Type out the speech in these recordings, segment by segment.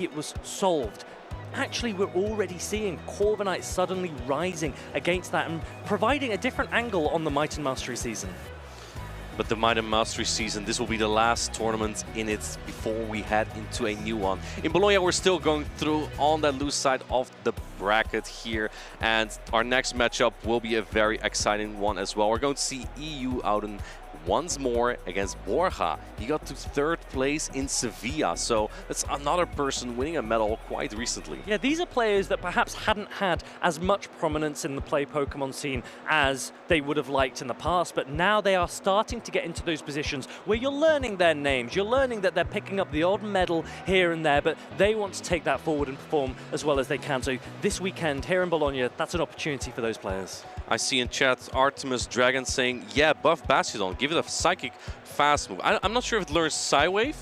it was solved. Actually, we're already seeing Corviknight suddenly rising against that and providing a different angle on the Might and Mastery season. But the Might and Mastery season, this will be the last tournament in it before we head into a new one. In Bologna, we're still going through on that loose side of the bracket here. And our next matchup will be a very exciting one as well. We're going to see EU Ouden once more against Borja. He got to 3rd place in Sevilla, so that's another person winning a medal quite recently. Yeah, these are players that perhaps hadn't had as much prominence in the play Pokemon scene as they would have liked in the past, but now they are starting to get into those positions where you're learning their names, you're learning that they're picking up the odd medal here and there, but they want to take that forward and perform as well as they can. So this weekend here in Bologna, that's an opportunity for those players. I see in chat Artemis Dragon saying, yeah, buff Bastiodon, give it a psychic fast move. I'm not sure if it learns Psywave,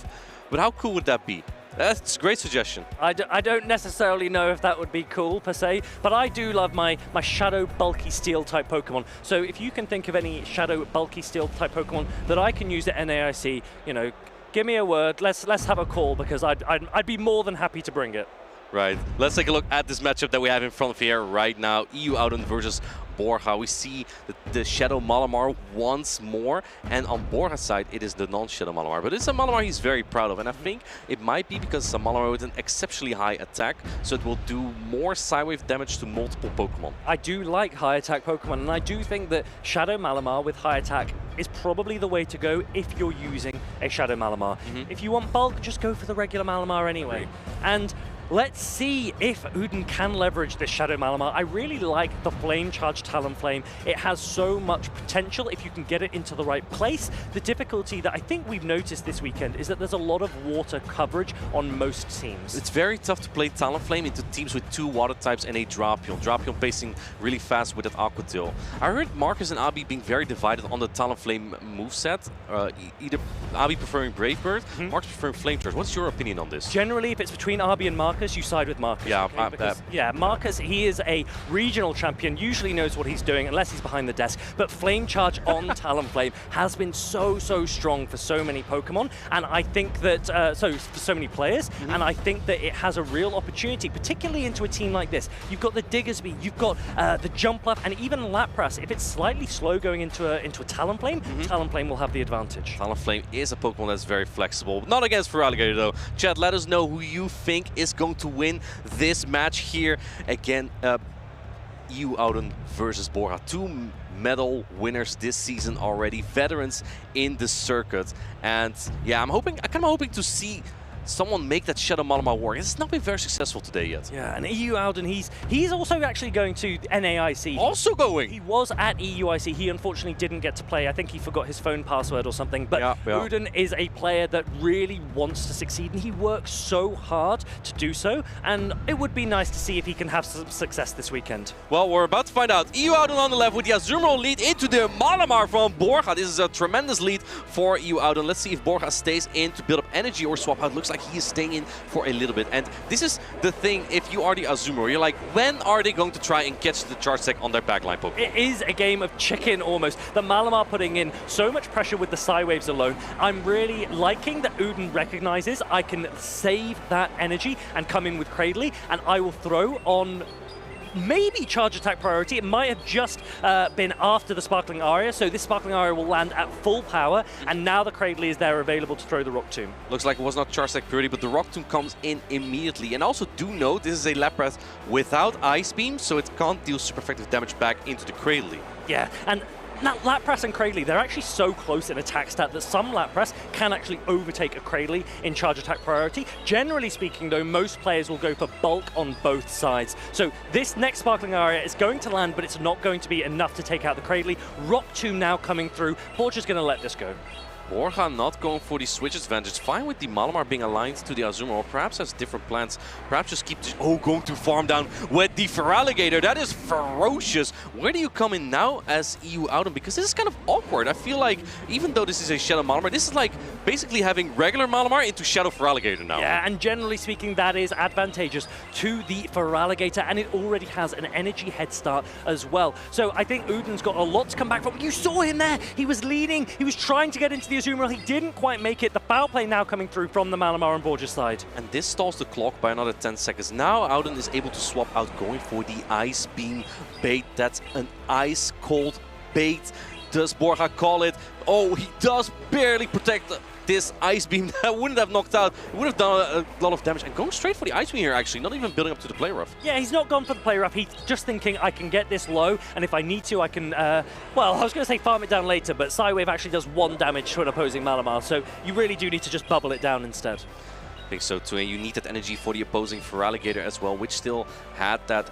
but how cool would that be? That's a great suggestion. I don't necessarily know if that would be cool per se, but I do love my Shadow Bulky Steel type Pokemon. So if you can think of any Shadow Bulky Steel type Pokemon that I can use at NAIC, you know, give me a word, let's have a call, because I'd be more than happy to bring it. Right, let's take a look at this matchup that we have in front of here right now. EU Ouden versus Borja. We see the Shadow Malamar once more, and on Borja's side it is the non-Shadow Malamar, but it's a Malamar he's very proud of, and I think it might be because it's a Malamar with an exceptionally high attack, so it will do more Psywave damage to multiple Pokemon. I do like high attack Pokemon, and I do think that Shadow Malamar with high attack is probably the way to go if you're using a Shadow Malamar. If you want bulk, just go for the regular Malamar anyway. And let's see if Ouden can leverage this Shadow Malamar. I really like the Flame Charge Talonflame. It has so much potential if you can get it into the right place. The difficulty that I think we've noticed this weekend is that there's a lot of water coverage on most teams. It's very tough to play Talonflame into teams with 2 water types and a Drapion. Drapion pacing really fast with that Aqua Tail. I heard Marcus and Abi being very divided on the Talonflame moveset. Either Abi preferring Brave Bird, Marcus preferring Flame Charge. What's your opinion on this? Generally, if it's between Abi and Marcus, you side with Marcus. Yeah, okay? Because, yeah, Marcus, he is a regional champion, usually knows what he's doing, unless he's behind the desk. But Flame Charge on Talonflame has been so strong for so many Pokemon, and I think that, for so many players, and I think that it has a real opportunity, particularly into a team like this. You've got the Diggersby, you've got the Jumpluff, and even Lapras. If it's slightly slow going into a Talonflame, Talonflame will have the advantage. Talonflame is a Pokemon that's very flexible. Not against Feraligatr though. Chad, let us know who you think is going to win this match here. Again, EU Ouden versus Borja. 2 medal winners this season already, veterans in the circuit. And yeah, I'm kind of hoping to see someone make that Shadow Malamar work. It's not been very successful today yet. Yeah, and EU Ouden, he's also actually going to NAIC. Also going? He was at EUIC. He unfortunately didn't get to play. I think he forgot his phone password or something. But Ouden is a player that really wants to succeed, and he works so hard to do so. And it would be nice to see if he can have some success this weekend. Well, we're about to find out. EU Ouden on the left with the Azumarill lead into the Malamar from Borja. This is a tremendous lead for EU Ouden. Let's see if Borja stays in to build up energy or swap out. Looks like he is staying in for a little bit. And this is the thing, if you are the Azumarill, you're like, when are they going to try and catch the charge tech on their backline Pokemon? It is a game of chicken almost. The Malamar putting in so much pressure with the Psywaves alone. I'm really liking that Ouden recognizes I can save that energy and come in with Cradley, and I will throw on maybe charge attack priority. It might have just been after the Sparkling Aria, so this Sparkling Aria will land at full power, and now the Cradley is there available to throw the Rock Tomb. Looks like it was not charge attack priority, but the Rock Tomb comes in immediately. And also do note, this is a Lapras without Ice Beam, so it can't deal super effective damage back into the Cradley. Yeah, and now, Lapras and Cradley, they're actually so close in attack stat that some Lapras can actually overtake a Cradley in charge attack priority. Generally speaking, though, most players will go for bulk on both sides. So this next Sparkling Aria is going to land, but it's not going to be enough to take out the Cradley. Rock Tomb now coming through. Borja's going to let this go. Borja not going for the switch advantage. Fine with the Malamar being aligned to the Azumarill, or perhaps has different plans. Perhaps just keep... going to farm down with the Feraligatr. That is ferocious. Where do you come in now as EU Ouden? Because this is kind of awkward. I feel like, even though this is a Shadow Malamar, this is like basically having regular Malamar into Shadow Feraligatr now. Yeah, and generally speaking, that is advantageous to the Feraligatr, and it already has an energy head start as well. So I think Ouden's got a lot to come back from. You saw him there. He was leading. He was trying to get into the Azumarill. He didn't quite make it. The foul play now coming through from the Malamar on Borja's side. And this stalls the clock by another 10 seconds. Now Auden is able to swap out, going for the Ice Beam bait. That's an ice-cold bait. Does Borja call it? Oh, he does barely protect this Ice Beam. That wouldn't have knocked out. It would have done a lot of damage. And going straight for the Ice Beam here, actually. Not even building up to the play rough. Yeah, he's not gone for the play rough. He's just thinking, I can get this low, and if I need to, I can, well, I was going to say farm it down later, but Psywave actually does 1 damage to an opposing Malamar, so you really do need to just bubble it down instead. I think so too. And you need that energy for the opposing Feraligatr as well, which still had that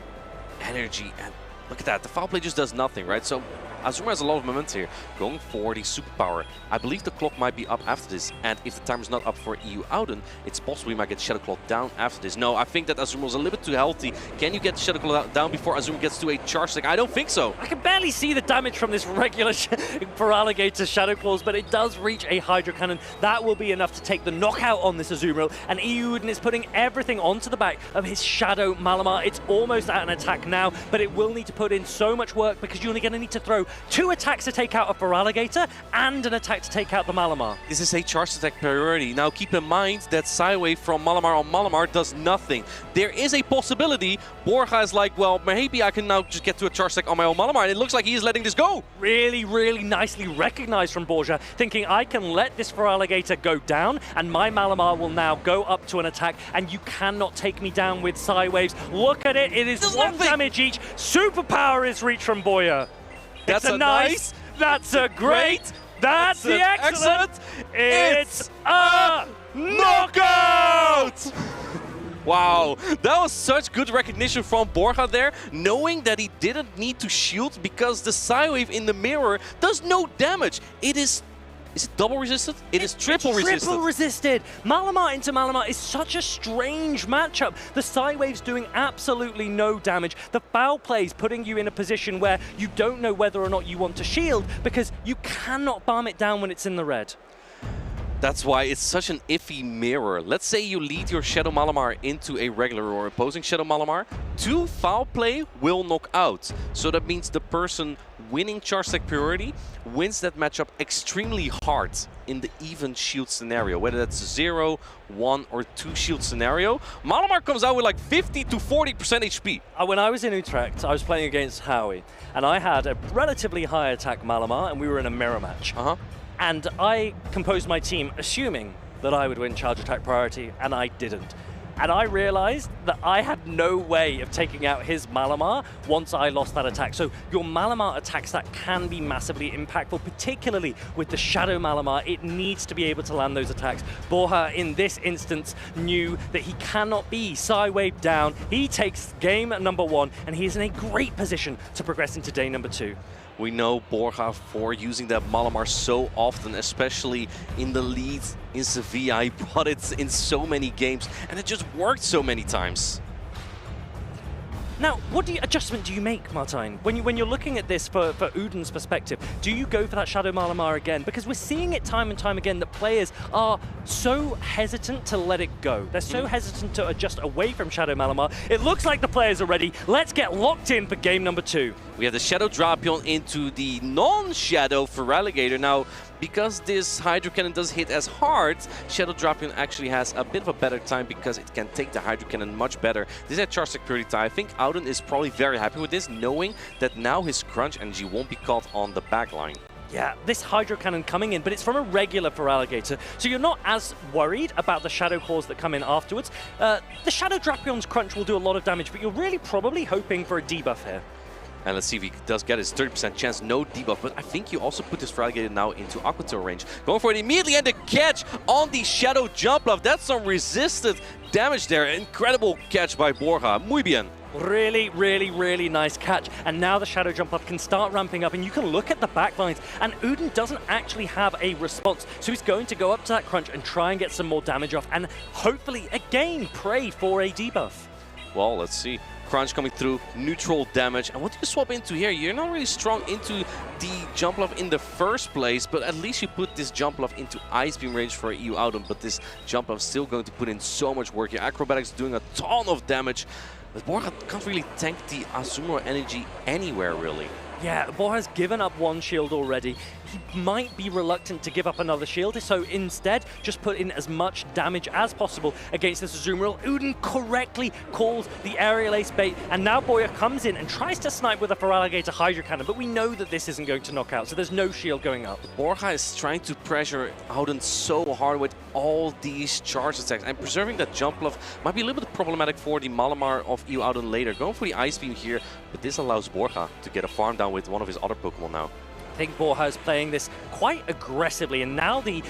energy. And look at that. The foul play just does nothing, right? So Azumarill has a lot of momentum here, going for the superpower. I believe the clock might be up after this, and if the timer's not up for EU Auden, it's possible we might get Shadow Claw down after this. No, I think that Azumarill is a little bit too healthy. Can you get Shadow Claw down before Azumarill gets to a charge stick? I don't think so. I can barely see the damage from this regular Feraligatr Shadow Claws, but it does reach a Hydro Cannon. That will be enough to take the knockout on this Azumarill, and EU Auden is putting everything onto the back of his Shadow Malamar. It's almost at an attack now, but it will need to put in so much work because you're only going to need to throw 2 attacks to take out a Feraligatr and an attack to take out the Malamar. This is a charge attack priority. Now keep in mind that Psywave from Malamar on Malamar does nothing. There is a possibility Borja is like, well, maybe I can now just get to a charge attack on my own Malamar, and it looks like he is letting this go. Really, really nicely recognized from Borja, thinking I can let this Feraligatr go down and my Malamar will now go up to an attack, and you cannot take me down with Psywaves. Look at it, it is 1 damage each. Superpower is reached from Borja. That's a nice, that's a great, that's the excellent, it's a knockout! Wow, that was such good recognition from Borja there, knowing that he didn't need to shield because the Psywave in the mirror does no damage. Is it double resisted? It's triple resisted. Triple resisted. Malamar into Malamar is such a strange matchup. The Psywave's doing absolutely no damage. The foul play's putting you in a position where you don't know whether or not you want to shield because you cannot farm it down when it's in the red. That's why it's such an iffy mirror. Let's say you lead your Shadow Malamar into a regular or opposing Shadow Malamar. 2 foul play will knock out. So that means the person winning charge attack priority wins that matchup extremely hard in the even shield scenario, whether that's 0, 1 or 2 shield scenario. Malamar comes out with like 50 to 40% HP. When I was in Utrecht, I was playing against Howie, and I had a relatively high attack Malamar, and we were in a mirror match. And I composed my team assuming that I would win charge attack priority, and I didn't. And I realized that I had no way of taking out his Malamar once I lost that attack. So your Malamar attack stat can be massively impactful, particularly with the Shadow Malamar. It needs to be able to land those attacks. Borja, in this instance, knew that he cannot be Psywave down. He takes game number 1, and he is in a great position to progress into day number 2. We know Borja for using that Malamar so often, especially in the lead in Sevilla. He brought it in so many games, and it just worked so many times. Now, what adjustment do you make, Martijn? When you're looking at this for Auden's perspective, do you go for that Shadow Malamar again? Because we're seeing it time and time again that players are so hesitant to let it go. They're so hesitant to adjust away from Shadow Malamar. It looks like the players are ready. Let's get locked in for game number 2. We have the Shadow Drapion into the non-Shadow Feraligatr. Now, because this Hydro Cannon does hit as hard, Shadow Drapion actually has a bit of a better time because it can take the Hydro Cannon much better. This is a charge security tie. I think Auden is probably very happy with this, knowing that now his crunch energy won't be caught on the back line. Yeah, this Hydro Cannon coming in, but it's from a regular Feraligatr, so you're not as worried about the Shadow Claws that come in afterwards. The Shadow Drapion's crunch will do a lot of damage, but you're really probably hoping for a debuff here. And let's see if he does get his 30% chance, no debuff. But I think you also put this Feraligatr now into Aqua Tail range. Going for it immediately, and the catch on the Shadow Jump Off. That's some resisted damage there. Incredible catch by Borja. Muy bien. Really, really, really nice catch. And now the Shadow Jump Up can start ramping up, and you can look at the backlines, and Auden doesn't actually have a response. So he's going to go up to that crunch and try and get some more damage off, and hopefully, again, pray for a debuff. Well, let's see. Crunch coming through, neutral damage. And what do you swap into here? You're not really strong into the Jump Love in the first place, but at least you put this Jump Love into Ice Beam range for EU Auden. But this Jump Love still going to put in so much work. Your Acrobatics doing a ton of damage. But Borja can't really tank the Azumarill energy anywhere, really. Yeah, Borja's given up one shield already. He might be reluctant to give up another shield, so instead, just put in as much damage as possible against this Azumarill. Uden correctly calls the aerial ace bait, and now Borja comes in and tries to snipe with a Feraligatr Hydro Cannon, but we know that this isn't going to knock out, so there's no shield going up. Borja is trying to pressure Auden so hard with all these charge attacks, and preserving that jump bluff might be a little bit problematic for the Malamar of EU Auden later. Going for the Ice Beam here, but this allows Borja to get a farm down with one of his other Pokemon now. I think Borja is playing this quite aggressively, and now the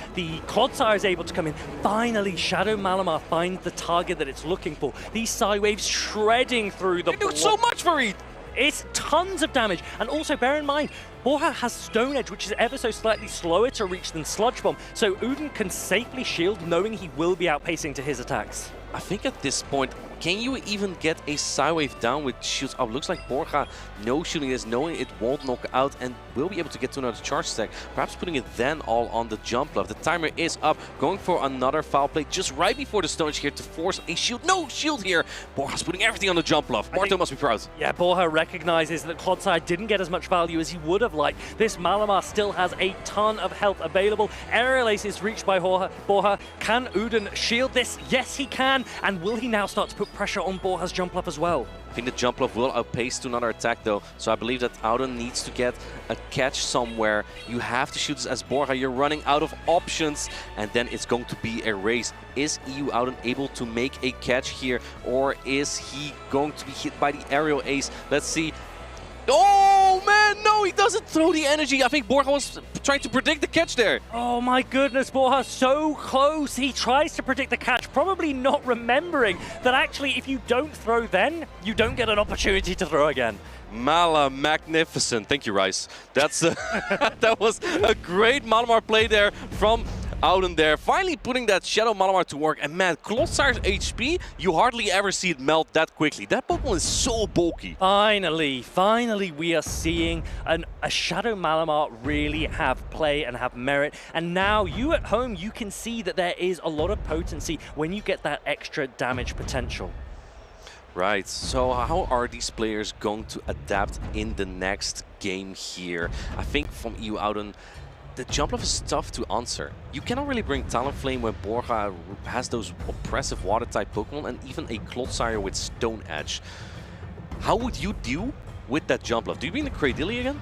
Clodsire is able to come in. Finally, Shadow Malamar finds the target that it's looking for. These Psy Waves shredding through the They do so much for it! It's tons of damage, and also bear in mind, Borja has Stone Edge, which is ever so slightly slower to reach than Sludge Bomb, so Uden can safely shield knowing he will be outpacing to his attacks. I think at this point, can you even get a Psywave down with shields up? Looks like Borja no shooting this, knowing it won't knock out and will be able to get to another charge stack. Perhaps putting it then all on the jump bluff. The timer is up, going for another foul play just right before the Stone Edge here to force a shield. No shield here! Borja's putting everything on the jump bluff. Marto must be proud. Yeah, Borja recognizes that Clodsire didn't get as much value as he would have liked. This Malamar still has a ton of health available. Aerial Ace is reached by Borja. Can Uden shield this? Yes, he can. And will he now start to put pressure on Borja's jump bluff as well? I think the jump bluff will outpace to another attack though, so I believe that Auden needs to get a catch somewhere. You have to shoot this as Borja, you're running out of options, and then it's going to be a race. Is EU Auden able to make a catch here, or is he going to be hit by the aerial ace? Let's see. Oh man, no, he doesn't throw the energy. I think Borja was trying to predict the catch there. Oh my goodness, Borja, so close. He tries to predict the catch, probably not remembering that actually if you don't throw then, you don't get an opportunity to throw again. Mala magnificent. Thank you, Rice. That's that was a great Malamar play there from Auden there, finally putting that Shadow Malamar to work. And man, Clodsire's HP, you hardly ever see it melt that quickly. That Pokemon is so bulky. Finally we are seeing a Shadow Malamar really have play and have merit. And now you at home, you can see that there is a lot of potency when you get that extra damage potential. Right, so how are these players going to adapt in the next game here? I think from EU Auden, the jump bluff is tough to answer. You cannot really bring Talonflame when Borja has those oppressive water-type Pokemon and even a Clodsire with Stone Edge. How would you deal with that jump bluff? Do you bring the Cradily again?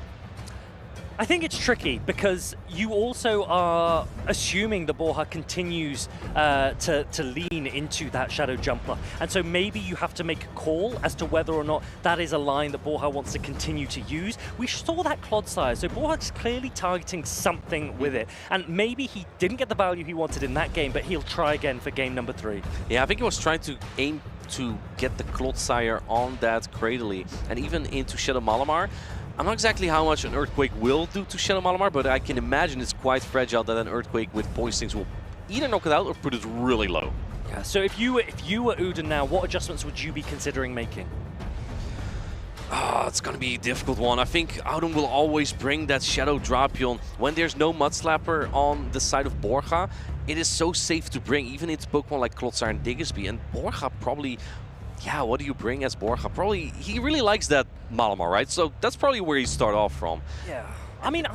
I think it's tricky because you also are assuming that Borja continues to lean into that Shadow jump bluff. And so maybe you have to make a call as to whether or not that is a line that Borja wants to continue to use. We saw that Clodsire, so Borja's clearly targeting something with it. And maybe he didn't get the value he wanted in that game, but he'll try again for game number 3. Yeah, I think he was trying to aim to get the Clodsire on that Cradily and even into Shadow Malamar. I'm not exactly how much an Earthquake will do to Shadow Malamar, but I can imagine it's quite fragile that an Earthquake with Poison Stings will either knock it out or put it really low. Yeah, so if you were Uden now, what adjustments would you be considering making? It's going to be a difficult one. I think Auden will always bring that Shadow Drapion. When there's no Mudslapper on the side of Borja, it is so safe to bring, even into Pokemon like Clodsire and Diggersby. And Borja probably... Yeah, what do you bring as Borja? Probably, he really likes that Malamar, right? So that's probably where you start off from. Yeah. I mean,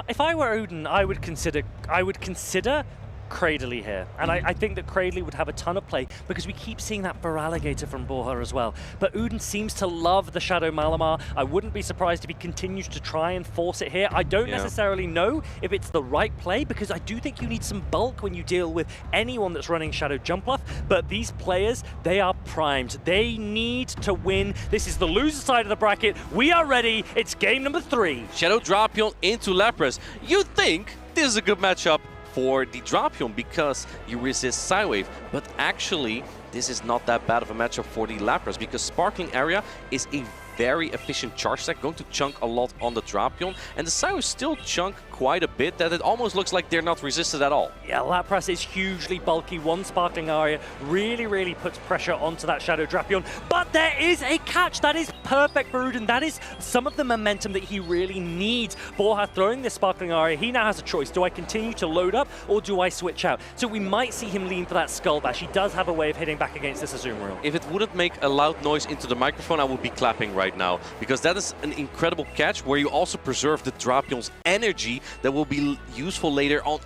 if I were Uden, I would consider Cradily here. And I think that Cradily would have a ton of play because we keep seeing that Feraligatr from Borja as well. But Uden seems to love the Shadow Malamar. I wouldn't be surprised if he continues to try and force it here. I don't necessarily know if it's the right play because I do think you need some bulk when you deal with anyone that's running Shadow Jump Bluff. But these players, they are primed. They need to win. This is the loser side of the bracket. We are ready. It's game number 3. Shadow Drapion into Lapras. You think this is a good matchup for the Drapion because you resist Psywave, but actually this is not that bad of a matchup for the Lapras because Sparkling Area is a very efficient charge stack, going to chunk a lot on the Drapion, and the Psywave still chunk quite a bit that it almost looks like they're not resisted at all. Yeah, Lapras is hugely bulky. One Sparkling Aria really puts pressure onto that Shadow Drapion. But there is a catch. That is perfect for Uden. That is some of the momentum that he really needs. Borja throwing this Sparkling Aria, he now has a choice. Do I continue to load up or do I switch out? So we might see him lean for that Skull Bash. He does have a way of hitting back against this Azumarill. If it wouldn't make a loud noise into the microphone, I would be clapping right now, because that is an incredible catch where you also preserve the Drapion's energy that will be useful later on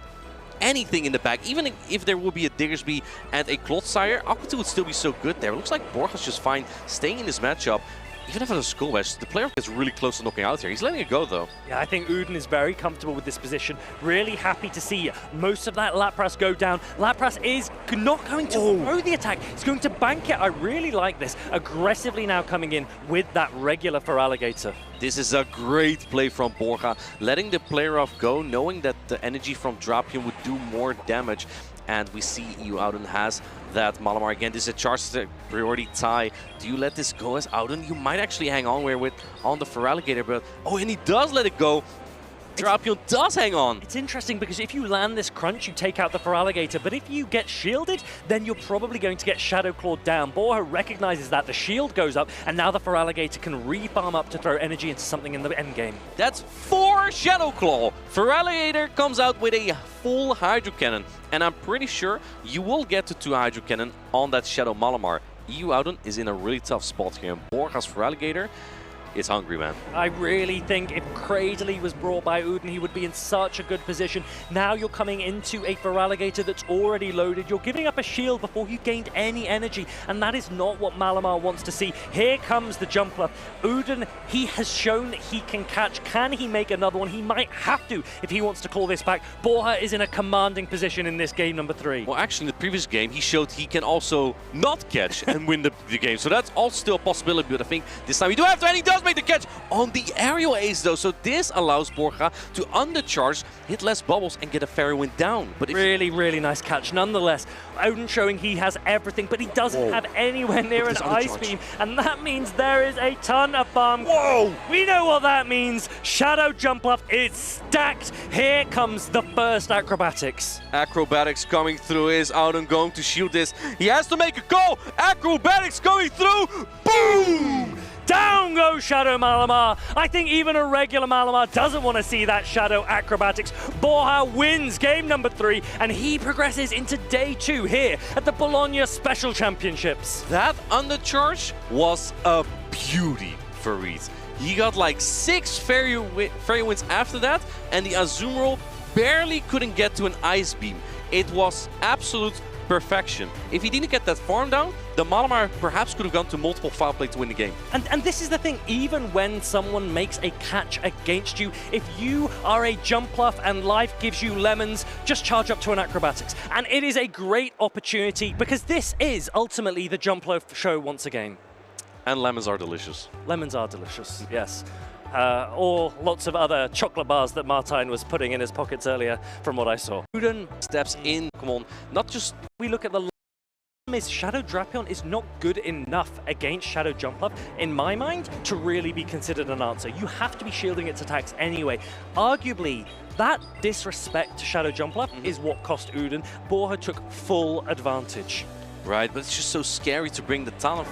anything in the back. Even if there will be a Diggersby and a Clodsire, Aqua would still be so good there. It looks like Borja's just fine staying in this matchup. Even if it's a Skull Bash, the player gets really close to knocking out here. He's letting it go, though. Yeah, I think Uden is very comfortable with this position. Really happy to see most of that Lapras go down. Lapras is not going to throw the attack. He's going to bank it. I really like this. Aggressively now coming in with that regular Feraligatr. This is a great play from Borja, letting the player off go, knowing that the energy from Drapion would do more damage. And we see Auden has that Malamar again. This is a charge priority tie. Do you let this go as Auden? You might actually hang on on the Feraligatr, but and he does let it go. Drapion does hang on. It's interesting because if you land this crunch, you take out the Feraligatr, but if you get shielded, then you're probably going to get Shadow Clawed down. Borja recognizes that, the shield goes up, and now the Feraligatr can re-farm up to throw energy into something in the endgame. That's 4 Shadow Claw. Feraligatr comes out with a full Hydro Cannon, and I'm pretty sure you will get to 2 Hydro Cannon on that Shadow Malamar. Auden is in a really tough spot here, and Borja's Feraligatr is hungry, man. I really think if Cradley was brought by Uden, he would be in such a good position. Now you're coming into a Feraligatr that's already loaded. You're giving up a shield before you've gained any energy, and that is not what Malamar wants to see. Here comes the Jumpluff. Uden, he has shown that he can catch. Can he make another one? He might have to if he wants to call this back. Borja is in a commanding position in this game number 3. Well, actually, in the previous game, he showed he can also not catch and win the game. So that's all still a possibility, but I think this time he do have to, and he does make the catch on the aerial ace, though. So this allows Borja to undercharge, hit less bubbles, and get a Fairy Wind down. But really nice catch. Nonetheless, Uden showing he has everything, but he doesn't have anywhere near an Ice Beam, and that means there is a ton of farm. Whoa! We know what that means. Shadow Jumpluff is stacked. Here comes the first Acrobatics. Acrobatics coming through. Is Auden going to shield this? He has to make a call. Acrobatics going through. Boom! Down goes Shadow Malamar. I think even a regular Malamar doesn't want to see that Shadow Acrobatics. Borja wins game number 3, and he progresses into day 2 here at the Bolonia Special Championships. That undercharge was a beauty for Reed. He got like 6 Fairy Winds after that, and the Azumarill barely couldn't get to an Ice Beam. It was absolute perfection. If he didn't get that farm down, the Malamar perhaps could have gone to multiple foul play to win the game. And this is the thing, even when someone makes a catch against you, if you are a Jumpluff and life gives you lemons, just charge up to an Acrobatics. And it is a great opportunity because this is ultimately the Jumpluff show once again. And lemons are delicious. Lemons are delicious, yes. Or lots of other chocolate bars that Martijn was putting in his pockets earlier, from what I saw. Uden steps in, come on, not just... We look at the... is Shadow Drapion is not good enough against Shadow Jumpluff, in my mind, to really be considered an answer. You have to be shielding its attacks anyway. Arguably, that disrespect to Shadow Jumpluff is what cost Uden. Borja took full advantage. Right, but it's just so scary to bring the talent